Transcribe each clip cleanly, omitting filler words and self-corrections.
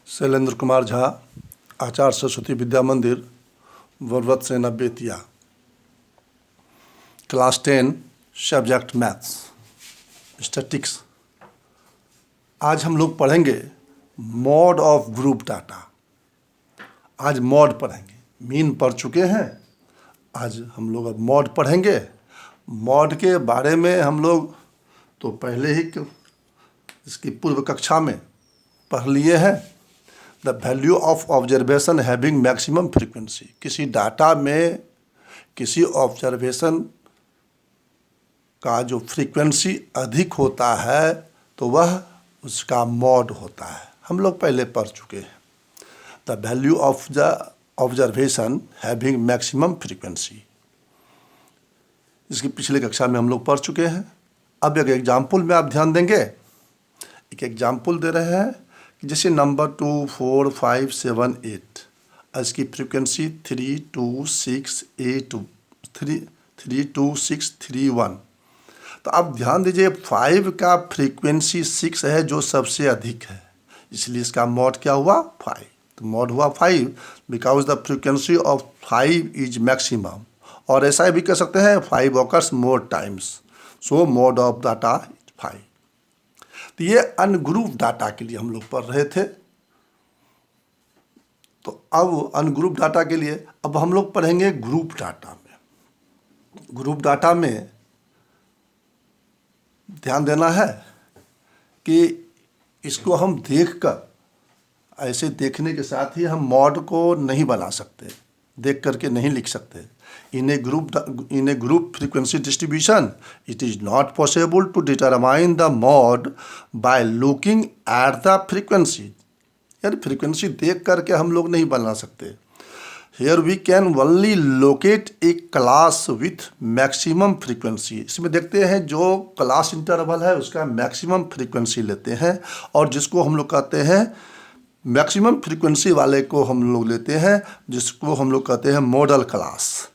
शैलेंद्र कुमार झा, आचार्य सरस्वती विद्या मंदिर, वर्वत सेना Bettiah. Class 10 subject maths statics. आज हम लोग पढ़ेंगे मॉड ऑफ ग्रुप डाटा। आज मॉड पढ़ेंगे, मीन पढ़ चुके हैं, आज हम लोग अब मॉड पढ़ेंगे। मॉड के बारे में हम लोग तो पहले ही इसकी पूर्व कक्षा में पढ़ लिए हैं। The value of observation having maximum frequency. किसी डाटा में किसी ऑब्जर्वेशन का जो फ्रीक्वेंसी अधिक होता है तो वह उसका मॉड होता है। हम लोग पहले पढ़ चुके हैं। The value of the observation having maximum frequency, इसकी पिछले कक्षा में हम लोग पढ़ चुके हैं। अब एक एग्जाम्पल में आप ध्यान देंगे। एक एग्जाम्पल दे रहे हैं कि जैसे नंबर 2, 4, 5, 7, 8, इसकी फ्रीक्वेंसी 3, 2, 6, 8, 3, 2, 6, 3, 1। तो आप ध्यान दीजिए 5 का फ्रीक्वेंसी 6 है जो सबसे अधिक है, इसलिए इसका मॉड क्या हुआ 5। तो मॉड हुआ 5 because the frequency of 5 is maximum. और ऐसा भी कह सकते हैं 5 occurs more times, so mod of data 5। तो ये अनग्रुप डाटा के लिए हम लोग पढ़ रहे थे। तो अब अनग्रुप डाटा के लिए अब हम लोग पढ़ेंगे ग्रुप डाटा में। ग्रुप डाटा में ध्यान देना है कि इसको हम देखकर, ऐसे देखने के साथ ही हम मॉड को नहीं बना सकते, देख करके नहीं लिख सकते। In a group frequency distribution, it is not possible to determine the mode by looking at the frequency। यानी फ्रीक्वेंसी देख करके हम लोग नहीं बना सकते। Here we can only locate a class with maximum frequency। इसमें देखते हैं जो क्लास इंटरवल है उसका मैक्सिमम फ्रीक्वेंसी लेते हैं, और जिसको हम लोग कहते हैं मैक्सिमम फ्रीक्वेंसी वाले को हम लोग लेते हैं, जिसको हम लोग कहते हैं मॉडल क्लास।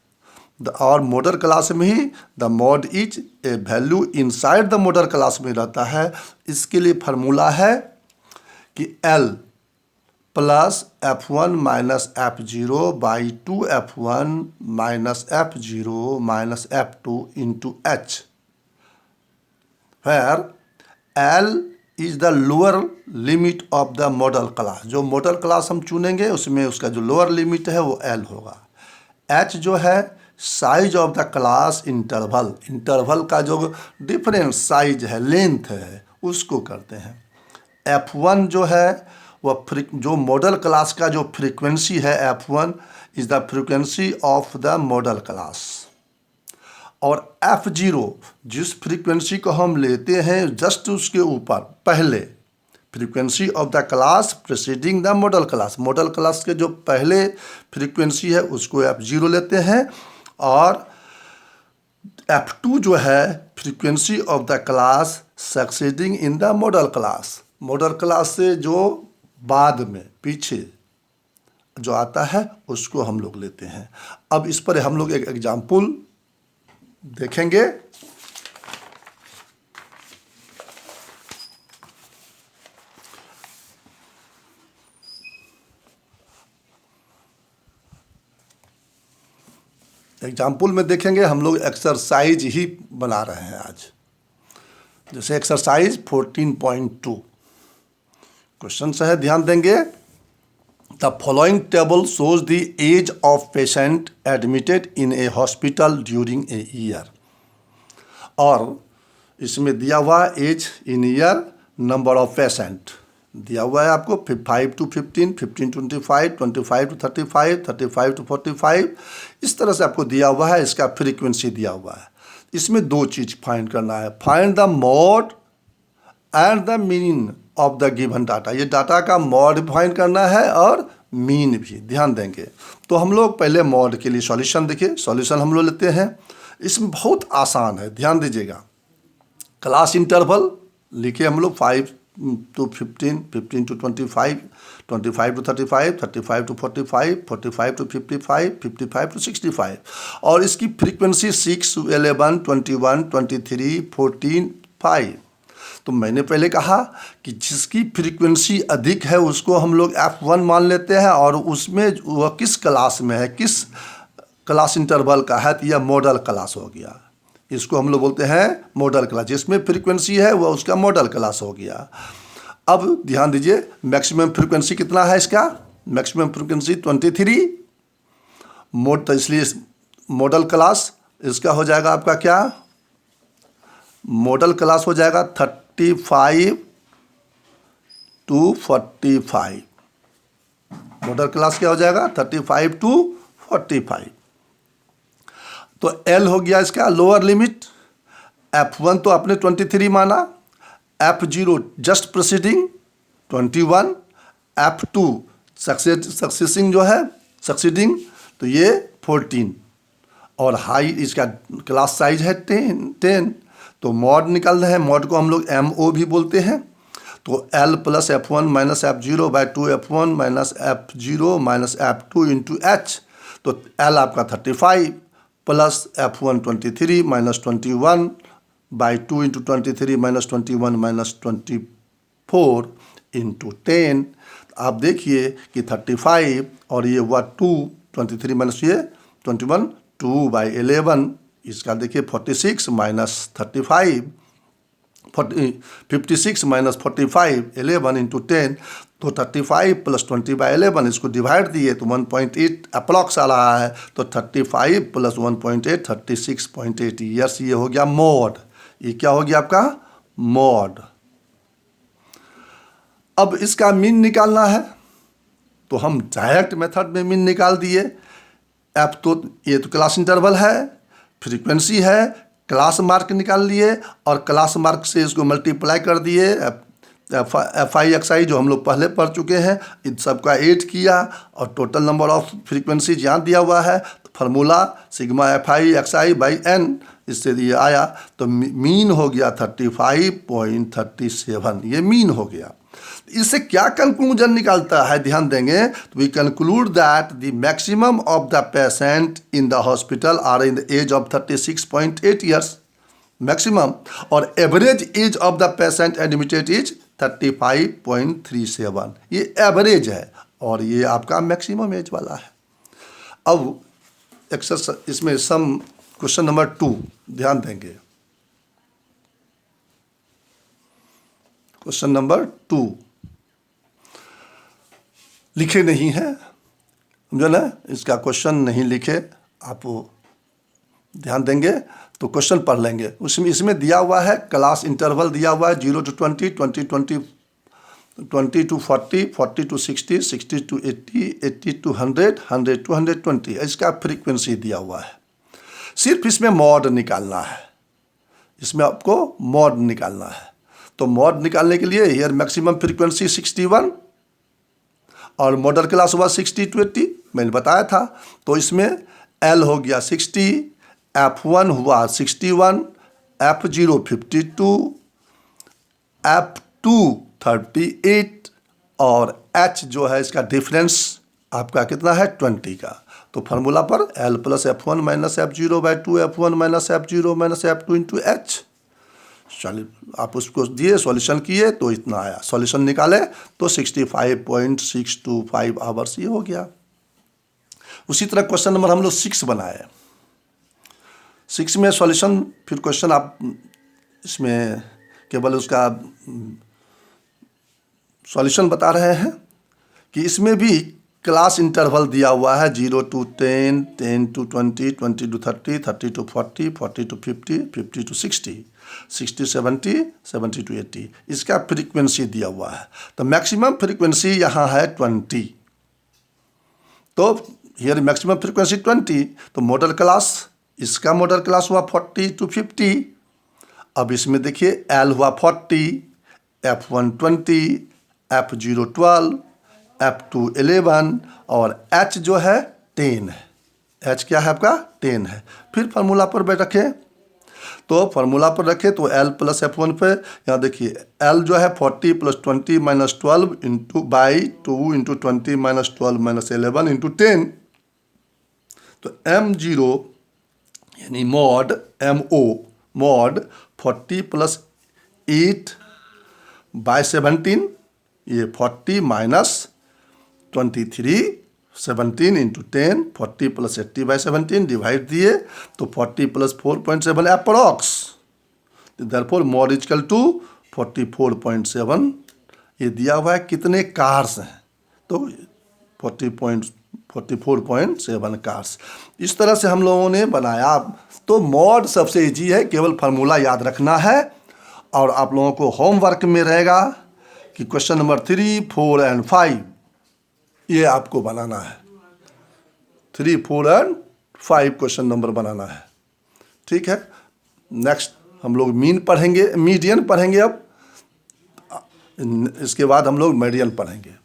और मॉडल क्लास में ही the mode is a value inside the modal class में रहता है। इसके लिए फार्मूला है कि L plus F1 minus F0 by 2F1 minus F0 minus F2 into H, where L is the lower limit of the modal class. जो modal class हम चुनेंगे उसमें उसका जो लोअर लिमिट है वो L होगा। H जो है size of the class interval, interval का जो डिफरेंस साइज है, लेंथ है, उसको करते हैं। F1 जो है वह जो मॉडल क्लास का जो फ्रीक्वेंसी है F1 is the frequency of the modal class. और F0 जिस फ्रीक्वेंसी को हम लेते हैं जस्ट उसके ऊपर पहले frequency of the class preceding the modal class, model class के जो पहले फ्रीक्वेंसी है उसको F0 लेते हैं। और F2 जो है frequency of the class succeeding in the modal class, model class से जो बाद में पीछे जो आता है उसको हम लोग लेते हैं। अब इस पर हम लोग एक एग्जाम्पल देखेंगे। एग्जाम्पल में देखेंगे हम लोग एक्सरसाइज ही बना रहे हैं आज। जैसे एक्सरसाइज 14.2 क्वेश्चन है, ध्यान देंगे। The following table shows the age of patient admitted in a hospital during a year. और इसमें दिया हुआ age in year, number of patient दिया हुआ है आपको 5 to 15, 15 to 25, 25 to 35, 35 to 45, इस तरह से आपको दिया हुआ है। इसका फ्रीक्वेंसी दिया हुआ है। इसमें दो चीज़ फाइंड करना है, find the mod and the mean of the given data. ये डाटा का मॉड फाइंड करना है और मीन भी, ध्यान देंगे। तो हम लोग पहले मॉड के लिए सॉल्यूशन देखिए। सॉल्यूशन हम लोग लेते हैं, इसमें बहुत आसान है, ध्यान दीजिएगा। क्लास इंटरवल लिखे हम लोग 5 to 15, 15 to 25, 25 to 35, 35 to 45, 45 to 55, 55 to 65। और इसकी फ्रीक्वेंसी 6, 11, 21, 23, 14, 5। तो मैंने पहले कहा कि जिसकी फ्रीक्वेंसी अधिक है उसको हम लोग F1 मान लेते हैं, और उसमें वह किस क्लास में है, किस क्लास इंटरवल का है, तो यह मॉडल क्लास हो गया। इसको हम लोग बोलते हैं मॉडल क्लास, जिसमें फ्रीक्वेंसी है वह उसका मॉडल क्लास हो गया। अब ध्यान दीजिए, मैक्सिमम फ्रीक्वेंसी कितना है इसका, मैक्सिमम फ्रीक्वेंसी 23 मोड, तो इसलिए मॉडल क्लास इसका हो जाएगा आपका क्या, मॉडल क्लास हो जाएगा 35 to 45। मॉडल क्लास क्या हो जाएगा 35 to 45। तो L हो गया इसका लोअर लिमिट। F1 तो आपने 23 माना, F0 जस्ट प्रोसीडिंग 21, F2 सक्सेसिंग जो है सक्सीडिंग, तो ये 14, और हाई इसका क्लास साइज है 10। तो मॉड निकाल रहे हैं, मॉड को हम लोग MO भी बोलते हैं। तो L plus F1 minus F0 by 2 F1 minus F0 minus F2 into H। तो L आपका 35 plus F1 23 minus 21 by 2 into 23 minus 21 minus 24 into 10। आप देखिए कि 35 और ये हुआ 2, 23 माइनस ये 21, 2 बाई 11, इसका देखिए 46 माइनस 35, 56 माइनस 45, 11 इंटू 10, तो 35 प्लस 20 बाई 11, इसको डिवाइड दिए तो 1.8 अप्रॉक्स आ रहा है। तो 35 प्लस 1.8 36.8 ईयर्स, ये हो गया मॉड। ये क्या हो गया आपका मॉड। अब इसका मीन निकालना है, तो हम डायरेक्ट मेथड में मीन निकाल दिए। एफ तो ये तो क्लास इंटरवल है, फ्रीक्वेंसी है, क्लास मार्क निकाल लिए और क्लास मार्क से इसको मल्टीप्लाई कर दिए। FI/XI जो हम लोग पहले पढ़ चुके हैं, इन सबका ऐड किया और टोटल नंबर ऑफ फ्रीक्वेंसी यहाँ दिया हुआ है। तो formula sigma FI/XI by N, इससे ये आया। तो मीन हो गया 35.37, ये मीन हो गया। इससे क्या कंक्लूजन निकालता है, ध्यान देंगे तो we conclude that the maximum of the patient in the hospital are in the age of 36.8 years maximum, और average age of the patient admitted is 35.37। ये एवरेज है और ये आपका मैक्सिमम एज वाला है। अब एक्सरसाइज इसमें सम क्वेश्चन नंबर 2 ध्यान देंगे। क्वेश्चन नंबर 2 लिखे नहीं है, समझो ना, इसका क्वेश्चन नहीं लिखे, आप ध्यान देंगे तो क्वेश्चन पढ़ लेंगे। उसमें इसमें दिया हुआ है क्लास इंटरवल दिया हुआ है 0 to 20, 20 to 40, 40 to 60, 60 to 80, 80 to 100, 100 to 120, इसका फ्रीक्वेंसी दिया हुआ है। सिर्फ इसमें मॉड निकालना है, इसमें आपको मॉड निकालना है। तो मॉड निकालने के लिए हियर मैक्सिमम फ्रीक्वेंसी 61 और मॉडल क्लास हुआ 60 to 80, मैंने बताया था। तो इसमें L हो गया 60, F1 हुआ 61, F0 52, F2 38 और H जो है इसका डिफरेंस आपका कितना है 20 का। तो फार्मूला पर L plus F1 minus F0 by 2 F1 minus F0 minus F2 into H। चलिए आप उसको दिए, सॉल्यूशन किए तो इतना आया, सॉल्यूशन निकाले तो 65.625 आवर्स ये हो गया। उसी तरह क्वेश्चन नंबर हम लोग 6 बनाए। 6 में सॉल्यूशन, फिर क्वेश्चन आप इसमें केवल उसका सॉल्यूशन बता रहे हैं कि इसमें भी क्लास इंटरवल दिया हुआ है 0 to 10, 10 to 20, 20 to 30, 30 to 40, 40 to 50, 50 to 60, 60 70, 70 to 80, इसका फ्रीक्वेंसी दिया हुआ है। तो मैक्सिमम फ्रीक्वेंसी यहाँ है 20, तो हियर मैक्सिमम फ्रीक्वेंसी 20, तो मॉडल क्लास, इसका मॉडल क्लास हुआ 40 to 50। अब इसमें देखिए L हुआ 40, F1 20, F0 12, F2 11 और H जो है 10 है। H क्या है आपका 10 है। फिर फार्मूला पर रखें, तो फार्मूला पर रखें तो L प्लस F1 पे यहाँ देखिए L जो है 40 plus 20 minus 12 into by 2 into 20 minus 12 minus 11 into 10। तो M0 यानी mode MO mode 40 plus 8 by 17, ये 40 माइनस 23, 17 इंटू 10, 40 प्लस 80/17 डिवाइड दिए तो 40 plus 4.7 approx, therefore mode equal to 44.7 ये दिया हुआ है। कितने कार्स हैं तो 44.7 कार्स। इस तरह से हम लोगों ने बनाया। तो मॉड सबसे इजी है, केवल फार्मूला याद रखना है। और आप लोगों को होमवर्क में रहेगा कि क्वेश्चन नंबर 3, 4 एंड 5 ये आपको बनाना है। 3, 4 एंड 5 क्वेश्चन नंबर बनाना है। ठीक है। नेक्स्ट हम लोग मीन पढ़ेंगे, मीडियन पढ़ेंगे अब। इसके बाद हम लोग मीडियन पढ़ेंगे।